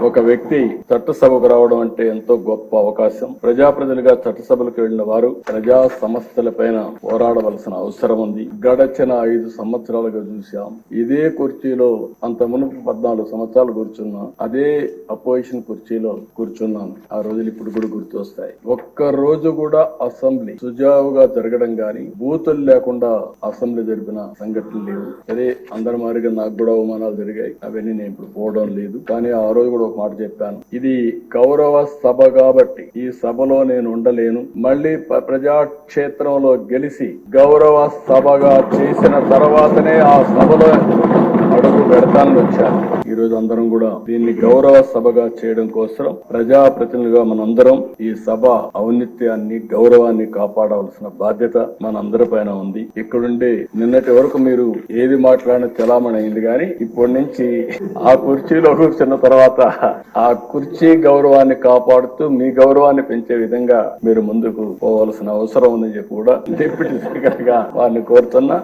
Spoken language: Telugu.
ఒక వ్యక్తి చట్టసభకు రావడం అంటే ఎంతో గొప్ప అవకాశం. ప్రజాప్రతినిధిగా చట్టసభలకు వెళ్లిన వారు ప్రజా సమస్యలపైన పోరాడవలసిన అవసరం ఉంది. గడచిన 5 సంవత్సరాలుగా చూశాం. ఇదే కుర్చీలో అంత మునుపు 14 సంవత్సరాలు కూర్చున్నా, అదే అపోజిషన్ కుర్చీలో కూర్చున్నాను. ఆ రోజులు ఇప్పుడు కూడా గుర్తొస్తాయి. ఒక్క రోజు కూడా అసెంబ్లీ సుజావుగా జరగడం గాని, బూతులు లేకుండా అసెంబ్లీ జరిపిన సంఘటనలు లేవు. అదే అందరి మారిగా నాకు కూడా అవమానాలు జరిగాయి. అవన్నీ నేను ఇప్పుడు పోవడం లేదు. కానీ ఆ రోజు కూడా ఒక మాట చెప్పాను. ఇది గౌరవ సభ కాబట్టి ఈ సభలో నేను ఉండలేను. మళ్లీ ప్రజాక్షేత్రంలో గెలిచి గౌరవ సభగా చేసిన తర్వాతనే ఆ సభలో అడుగు పెడతానని వచ్చాను. ఈ రోజు అందరం కూడా దీన్ని గౌరవ సభగా చేయడం కోసం ప్రజాప్రతినిధులుగా మనందరం ఈ సభ ఔన్నత్యాన్ని, గౌరవాన్ని కాపాడవలసిన బాధ్యత మనందరిపైన ఉంది. ఇక్కడుండే నిన్నటి వరకు మీరు ఏది మాట్లాడినా చలామణి అయింది, కానీ ఇప్పటి నుంచి ఆ కుర్చీలో కూర్చున్న తర్వాత ఆ కుర్చీ గౌరవాన్ని కాపాడుతూ మీ గౌరవాన్ని పెంచే విధంగా మీరు ముందుకు పోవాల్సిన అవసరం ఉందని చెప్పి కూడా డిప్యూటీ స్పీకర్ గా వారిని కోరుతున్నా.